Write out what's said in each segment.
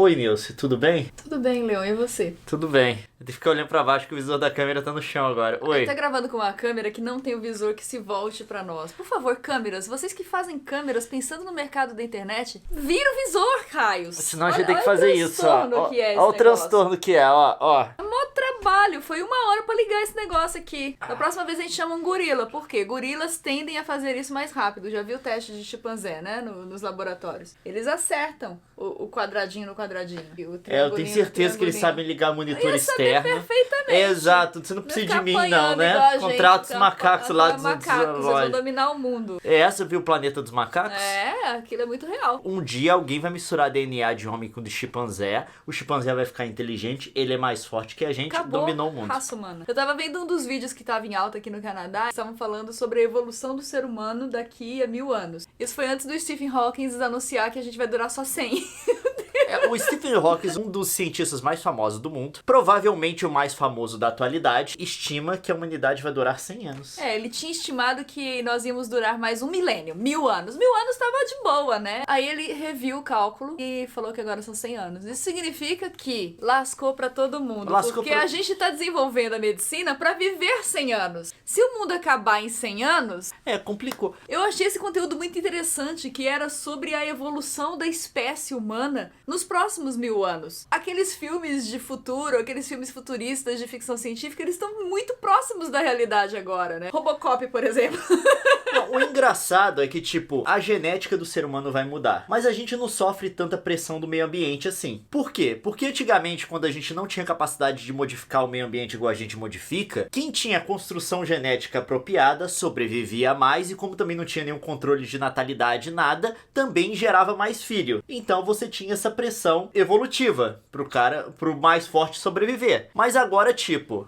Oi, Nilce, tudo bem? Tudo bem, Leon, e você? Tudo bem. Eu tenho que ficar olhando pra baixo que o visor da câmera tá no chão agora. Oi. Tá gravando com uma câmera que não tem o visor que se volte pra nós. Por favor, câmeras, vocês que fazem câmeras pensando no mercado da internet, vira o visor, Raios! Senão a gente tem que fazer isso, ó. Olha o transtorno que é, ó. É mó trabalho, foi 1 hora pra ligar esse negócio aqui. Da próxima vez a gente chama um gorila, por quê? Gorilas tendem a fazer isso mais rápido. Já viu o teste de chimpanzé, né, nos laboratórios. Eles acertam o quadradinho no quadradinho. Eu tenho certeza que eles sabem ligar monitor externo. Perfeitamente. Exato, você não precisa de mim não, né? Contrata os macacos lá dos macacos, eles vão dominar o mundo. Essa viu o Planeta dos Macacos? É, aquilo é muito real. Um dia alguém vai misturar DNA de homem com o de chimpanzé, o chimpanzé vai ficar inteligente, ele é mais forte que a gente, dominou o mundo. Raça humana. Eu tava vendo um dos vídeos que tava em alta aqui no Canadá, estavam falando sobre a evolução do ser humano daqui a 1000 anos. Isso foi antes do Stephen Hawking anunciar que a gente vai durar só 100. O Stephen Hawking, um dos cientistas mais famosos do mundo, provavelmente o mais famoso da atualidade, estima que a humanidade vai durar 100 anos. Ele tinha estimado que nós íamos durar mais 1 milênio, 1000 anos. 1000 anos tava de boa, né? Aí ele reviu o cálculo e falou que agora são 100 anos. Isso significa que lascou pra todo mundo. A gente tá desenvolvendo a medicina pra viver 100 anos. Se o mundo acabar em 100 anos... complicou. Eu achei esse conteúdo muito interessante, que era sobre a evolução da espécie humana nos próximos 1000 anos. Aqueles filmes de futuro, aqueles filmes futuristas de ficção científica, eles estão muito próximos da realidade agora, né? Robocop, por exemplo. Não, o engraçado é que, a genética do ser humano vai mudar. Mas a gente não sofre tanta pressão do meio ambiente assim. Por quê? Porque antigamente, quando a gente não tinha capacidade de modificar o meio ambiente igual a gente modifica, quem tinha construção genética apropriada sobrevivia mais e como também não tinha nenhum controle de natalidade, nada, também gerava mais filho. Então você tinha essa pressão evolutiva pro mais forte sobreviver. Mas agora,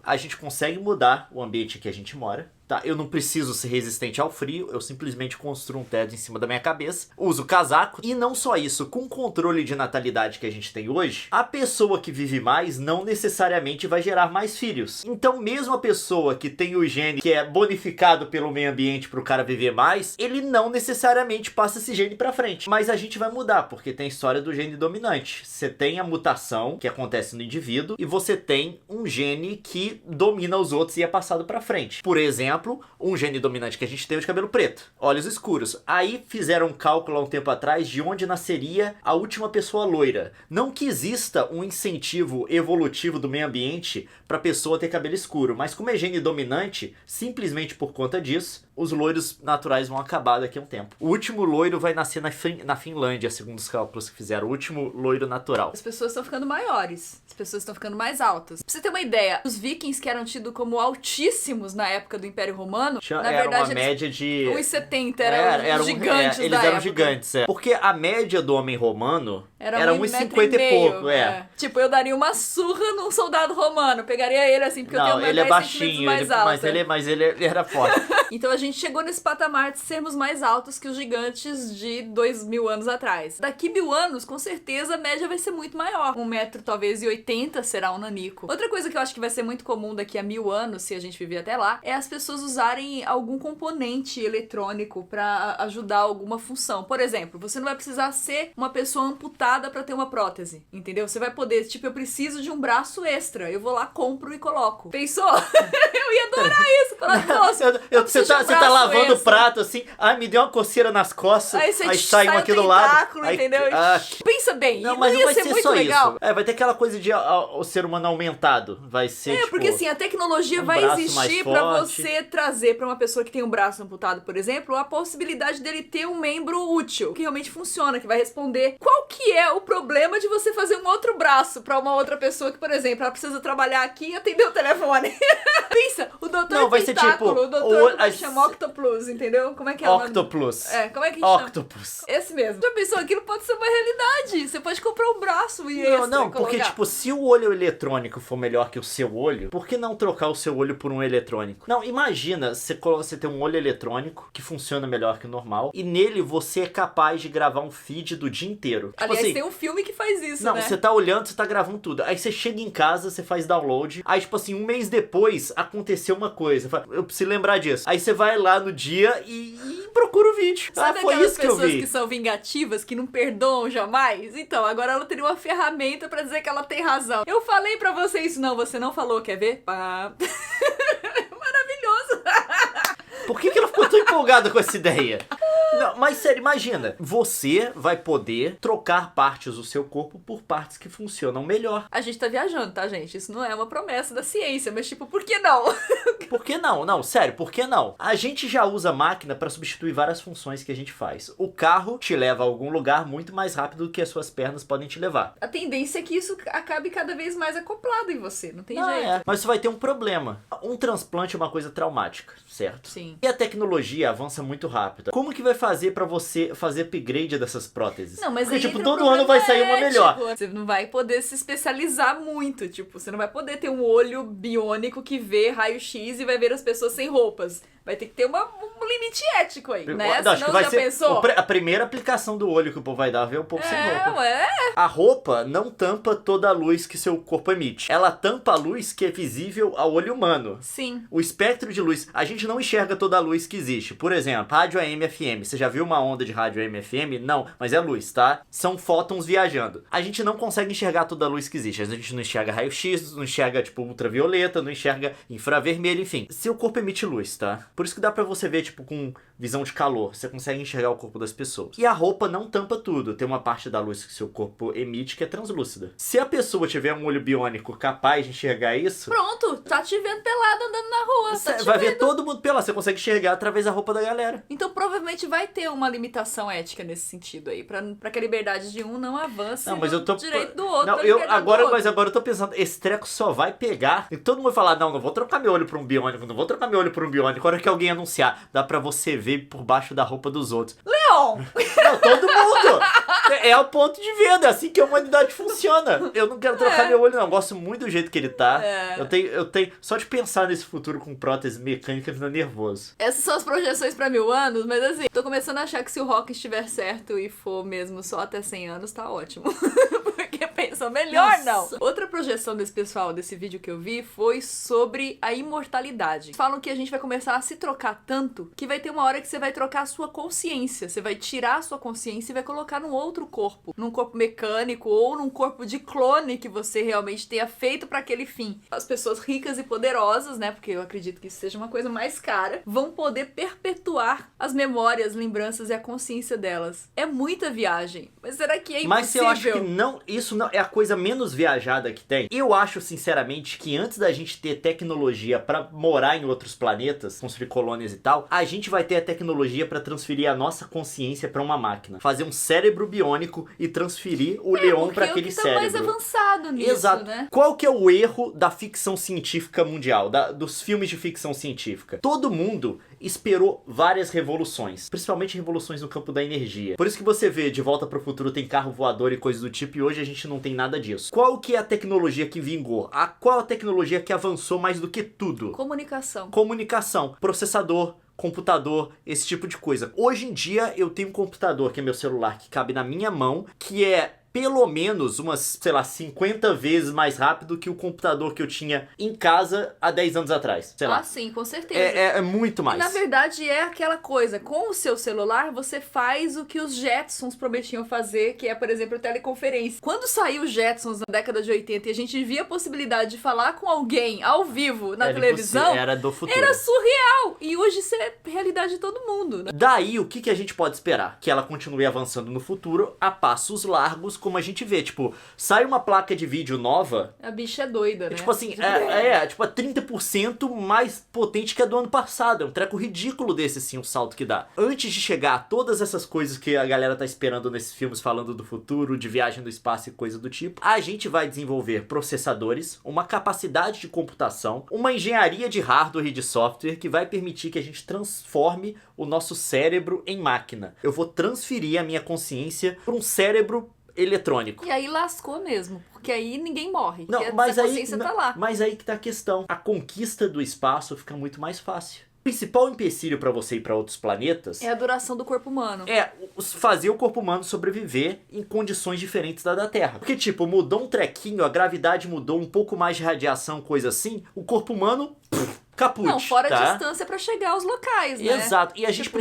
a gente consegue mudar o ambiente que a gente mora. Tá, eu não preciso ser resistente ao frio, eu simplesmente construo um teto em cima da minha cabeça, uso casaco, e não só isso, com o controle de natalidade que a gente tem hoje, a pessoa que vive mais não necessariamente vai gerar mais filhos. Então mesmo a pessoa que tem o gene que é bonificado pelo meio ambiente pro cara viver mais, ele não necessariamente passa esse gene pra frente. Mas a gente vai mudar, porque tem a história do gene dominante. Você tem a mutação que acontece no indivíduo, e você tem um gene que domina os outros e é passado pra frente. Por exemplo, um gene dominante que a gente tem é o de cabelo preto, olhos escuros. Aí fizeram um cálculo há um tempo atrás de onde nasceria a última pessoa loira. Não que exista um incentivo evolutivo do meio ambiente para a pessoa ter cabelo escuro, mas como é gene dominante, simplesmente por conta disso, os loiros naturais vão acabar daqui a um tempo. O último loiro vai nascer na Finlândia, segundo os cálculos que fizeram. O último loiro natural. As pessoas estão ficando maiores. As pessoas estão ficando mais altas. Pra você ter uma ideia, os vikings que eram tidos como altíssimos na época do Império Romano, na verdade, uma média de 1,70 eram gigantes eles da eram época. gigantes, Porque a média do homem romano era 1,50 e pouco, eu daria uma surra num soldado romano. Pegaria ele assim, porque eu tenho ele é 10 baixinho, mais alta. mas ele era forte. Então a gente chegou nesse patamar de sermos mais altos que os gigantes de 2000 anos atrás. Daqui 1000 anos, com certeza, a média vai ser muito maior. 1,80 talvez e 80 será um nanico. Outra coisa que eu acho que vai ser muito comum daqui a 1000 anos, se a gente viver até lá, é as pessoas usarem algum componente eletrônico pra ajudar alguma função. Por exemplo, você não vai precisar ser uma pessoa amputada pra ter uma prótese, entendeu? Você vai poder, eu preciso de um braço extra. Eu vou lá, compro e coloco. Pensou? Eu ia adorar isso. Nossa, você tá lavando o prato assim, me deu uma coceira nas costas, aí sai um aqui do lado. Entendeu? Pensa bem, não, mas ia vai ser ser muito só legal. Isso. Vai ter aquela coisa de o ser humano aumentado. Vai ser porque assim, a tecnologia vai existir pra você trazer pra uma pessoa que tem um braço amputado, por exemplo, a possibilidade dele ter um membro útil, que realmente funciona, que vai responder qual que é o problema de você fazer um outro braço pra uma outra pessoa que, por exemplo, ela precisa trabalhar aqui e atender o telefone. Pensa, o doutor não, vai ser o doutor chama Octoplus, entendeu? Como é que é Octoplus. O nome? Como é que chama? Octopus. Esse mesmo. Já pensou, aquilo pode ser uma realidade. Você pode comprar um braço e Não, porque, se o olho eletrônico for melhor que o seu olho, por que não trocar o seu olho por um eletrônico? Não, imagina, você tem um olho eletrônico que funciona melhor que o normal, e nele você é capaz de gravar um feed do dia inteiro. Aliás, tem um filme que faz isso, né? Não, você tá olhando, você tá gravando tudo. Aí você chega em casa, você faz download. Aí, um mês depois, aconteceu uma coisa. Eu preciso lembrar disso. Aí você vai vai lá no dia e procura o vídeo. Sabe foi aquelas isso que eu pessoas vi. que são vingativas, que não perdoam jamais? Então, agora ela teria uma ferramenta pra dizer que ela tem razão. Eu falei pra você isso. Não, você não falou, quer ver? Pá. Maravilhoso. Por que ela ficou tão empolgada com essa ideia? Não, mas sério, imagina. Você vai poder trocar partes do seu corpo por partes que funcionam melhor. A gente tá viajando, tá, gente? Isso não é uma promessa da ciência, mas tipo, por que não? Por que não? Não, sério, por que não? A gente já usa máquina pra substituir várias funções que a gente faz. O carro te leva a algum lugar muito mais rápido do que as suas pernas podem te levar. A tendência é que isso acabe cada vez mais acoplado em você, não tem jeito. É. Mas você vai ter um problema. Um transplante é uma coisa traumática, certo? Sim. E a tecnologia avança muito rápido. Como que vai fazer pra você fazer upgrade dessas próteses? Não, mas porque, aí tipo, entra um todo ano vai sair uma problema melhor. ético. Você não vai poder se especializar muito, tipo, você não vai poder ter um olho biônico que vê raio-x e vai ver as pessoas sem roupas. Vai ter que ter um limite ético aí, né? Não, acho Senão que vai já ser pensou? a primeira aplicação do olho que o povo vai dar, ver o povo sem roupa. Ué. A roupa não tampa toda a luz que seu corpo emite. Ela tampa a luz que é visível ao olho humano. Sim. O espectro de luz, a gente não enxerga toda a luz que existe. Por exemplo, rádio AM FM. Você já viu uma onda de rádio AM FM? Não, mas é luz, tá? São fótons viajando. A gente não consegue enxergar toda a luz que existe. A gente não enxerga raio-x, não enxerga, tipo, ultravioleta, não enxerga infravermelho, enfim. Seu corpo emite luz, tá? Por isso que dá pra você ver, tipo, com visão de calor. Você consegue enxergar o corpo das pessoas. E a roupa não tampa tudo. Tem uma parte da luz que seu corpo emite que é translúcida. Se a pessoa tiver um olho biônico capaz de enxergar isso... Pronto, tá te vendo pelado andando na rua. Tá Você te vai ver vendo. todo mundo pelado. Você consegue enxergar através da roupa da galera. Então provavelmente vai ter uma limitação ética nesse sentido aí, pra que a liberdade de um não avance Não, mas eu tô... no direito do outro. Não, pra liberdade do outro. mas agora eu tô pensando, esse treco só vai pegar e todo mundo vai falar, não vou trocar meu olho por um biônico, não vou trocar meu olho por um biônico. A hora que alguém anunciar, dá pra você ver por baixo da roupa dos outros. Leon! Não, todo mundo! É o ponto de venda, é assim que a humanidade funciona. Eu não quero trocar meu olho, não. Eu gosto muito do jeito que ele tá. É. Eu tenho. Só de pensar nesse futuro com prótese mecânica me dá nervoso. Essas são as projeções pra 1000 anos, mas assim, tô começando a achar que se o rock estiver certo e for mesmo só até 100 anos, tá ótimo. Porque pensa melhor, Nossa. não. Outra projeção desse pessoal, desse vídeo que eu vi, foi sobre a imortalidade. Falam que a gente vai começar a se trocar tanto que vai ter uma hora que você vai trocar a sua consciência. Você vai tirar a sua consciência e vai colocar num outro corpo. Num corpo mecânico ou num corpo de clone que você realmente tenha feito pra aquele fim. As pessoas ricas e poderosas, né? Porque eu acredito que isso seja uma coisa mais cara, vão poder perpetuar as memórias, lembranças e a consciência delas. É muita viagem. Mas será que é impossível? Mas eu acho que não, isso não é a coisa menos viajada que tem. Eu acho, sinceramente, que antes da gente ter tecnologia pra morar em outros planetas, construir colônias e tal, a gente vai ter a tecnologia pra transferir a nossa consciência pra uma máquina. Fazer um cérebro biônico e transferir o Leon pra aquele tá cérebro. mais avançado nisso, Exato. né? Qual que é o erro da ficção científica mundial, dos filmes de ficção científica? Todo mundo esperou várias revoluções, principalmente revoluções no campo da energia. Por isso que você vê De Volta para o Futuro tem carro voador e coisas do tipo, e hoje a gente não tem nada disso. Qual que é a tecnologia que vingou? Qual a tecnologia que avançou mais do que tudo? Comunicação. Comunicação, processador, computador, esse tipo de coisa. Hoje em dia eu tenho um computador, que é meu celular, que cabe na minha mão, que é pelo menos umas, sei lá, 50 vezes mais rápido que o computador que eu tinha em casa há 10 anos atrás. Sei lá. Ah, sim, com certeza. É muito mais. E, na verdade, é aquela coisa, com o seu celular, você faz o que os Jetsons prometiam fazer, que é, por exemplo, teleconferência. Quando saiu os Jetsons na década de 80 e a gente via a possibilidade de falar com alguém ao vivo na televisão, era do futuro. era surreal. E hoje isso é realidade de todo mundo, né? Daí, o que a gente pode esperar? Que ela continue avançando no futuro a passos largos, como a gente vê. Tipo, sai uma placa de vídeo nova... A bicha é doida, né? Tipo assim, tipo, 30% mais potente que a do ano passado. É um treco ridículo desse, assim, o salto que dá. Antes de chegar a todas essas coisas que a galera tá esperando nesses filmes falando do futuro, de viagem no espaço e coisa do tipo, a gente vai desenvolver processadores, uma capacidade de computação, uma engenharia de hardware e de software que vai permitir que a gente transforme o nosso cérebro em máquina. Eu vou transferir a minha consciência para um cérebro eletrônico. E aí lascou mesmo, porque aí ninguém morre. Não, porque mas a aí, consciência tá lá. mas aí que tá a questão. A conquista do espaço fica muito mais fácil. O principal empecilho para você ir para outros planetas É a duração do corpo humano. é fazer o corpo humano sobreviver em condições diferentes da Terra. Porque, tipo, mudou um trequinho, a gravidade mudou, um pouco mais de radiação, coisa assim, o corpo humano caput, Não, fora tá? a distância pra chegar aos locais, né? Exato. E a gente Tipo-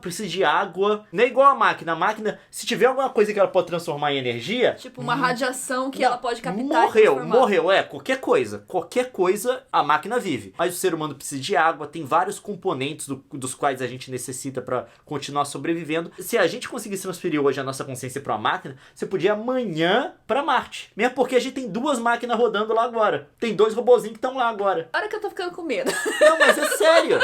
precisa de água. Não é igual a máquina. A máquina, se tiver alguma coisa que ela pode transformar em energia... Tipo, uma radiação que não, ela pode captar e transformar. Morreu, qualquer coisa. Qualquer coisa a máquina vive. Mas o ser humano precisa de água, tem vários componentes dos quais a gente necessita pra continuar sobrevivendo. Se a gente conseguisse transferir hoje a nossa consciência pra uma máquina, você podia ir amanhã pra Marte. Mesmo porque a gente tem 2 máquinas rodando lá agora. Tem 2 robozinhos que estão lá agora. Para que eu tô ficando com medo. Não, mas é sério.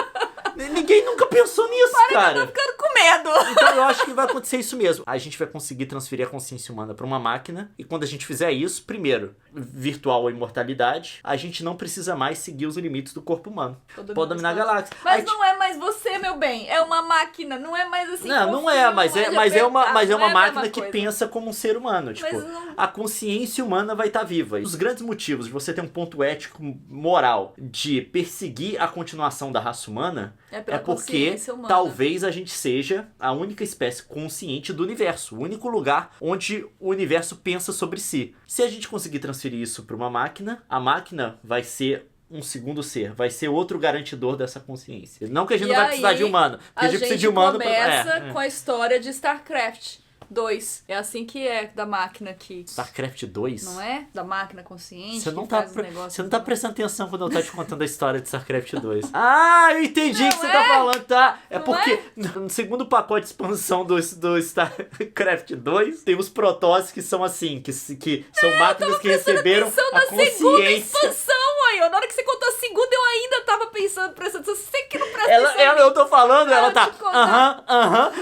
Ninguém nunca pensou nisso, cara. Eu tô ficando com medo. Então eu acho que vai acontecer isso mesmo. A gente vai conseguir transferir a consciência humana pra uma máquina. E quando a gente fizer isso, primeiro, virtual ou imortalidade, a gente não precisa mais seguir os limites do corpo humano. Pode dominar a galáxia. Mas não é mais você, meu bem. É uma máquina. Não é mais assim. Não é, mas é uma máquina que pensa. pensa como um ser humano. Tipo, não- a consciência humana vai estar viva. Os grandes motivos de você ter um ponto ético moral de perseguir a continuação da raça humana É pela porque consciência humana. talvez a gente seja a única espécie consciente do universo. O único lugar onde o universo pensa sobre si. Se a gente conseguir transferir isso para uma máquina, a máquina vai ser um segundo ser, vai ser outro garantidor dessa consciência. Não que a gente E não vai aí, precisar de humano, porque a gente precisa de humano começa com a história de StarCraft 2. É assim que é da máquina aqui. StarCraft 2? Não é? Da máquina consciente. Você não que tá, faz os negócios você não tá do- prestando atenção quando eu tô te contando a história de StarCraft 2. Ah, eu entendi o que Não você tá falando, tá? É Não porque no segundo pacote de expansão do StarCraft 2, tem os Protoss que são assim, que são máquinas que receberam Atenção a na segunda consciência. expansão, aí. Na hora que você contou a segunda, eu ainda tava prestando atenção. Você que não presta atenção. Eu tô falando, ela eu tá. te contar.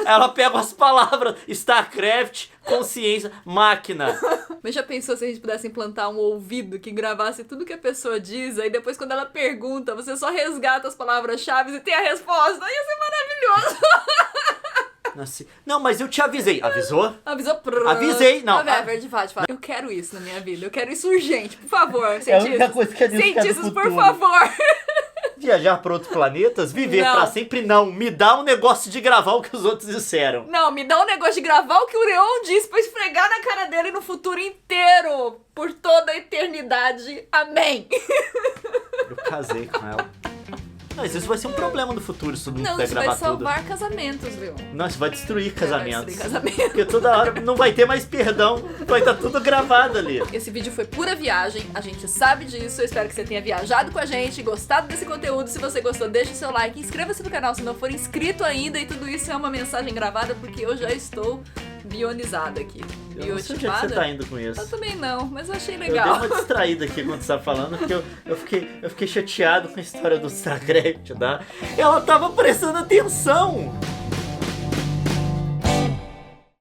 Ela pega as palavras StarCraft, consciência, máquina. Mas já pensou se a gente pudesse implantar um ouvido que gravasse tudo que a pessoa diz, aí depois quando ela pergunta, você só resgata as palavras-chave e tem a resposta? Ia ser maravilhoso. Não, mas eu te avisei. Avisou? Avisou? Avisei, não. De fato. Eu quero isso na minha vida. Eu quero isso urgente, por favor, cientistas. É a única coisa que a gente quer do Cientistas, por futuro. favor. Viajar para outros planetas? Viver Não. pra sempre? Não. Me dá um negócio de gravar o que os outros disseram. Não, me dá um negócio de gravar o que o Leon disse pra esfregar na cara dele no futuro inteiro. Por toda a eternidade. Amém. Eu casei com ela. Mas isso vai ser um problema no futuro se todo mundo Não, puder isso vai gravar tudo. salvar casamentos, Leon. Não, isso vai destruir Vai casamentos. destruir casamento. Porque toda hora não vai ter mais perdão. Vai estar tudo gravado ali. Esse vídeo foi pura viagem, a gente sabe disso, eu espero que você tenha viajado com a gente, gostado desse conteúdo. Se você gostou, deixa o seu like, inscreva-se no canal se não for inscrito ainda, e tudo isso é uma mensagem gravada porque eu já estou bionizada aqui. Eu não sei onde é que você tá indo com isso. Eu também não, mas eu achei Eu dei legal. uma distraída aqui quando você tá falando, porque eu fiquei chateado com a história do StarCraft, tá? Ela tava prestando atenção!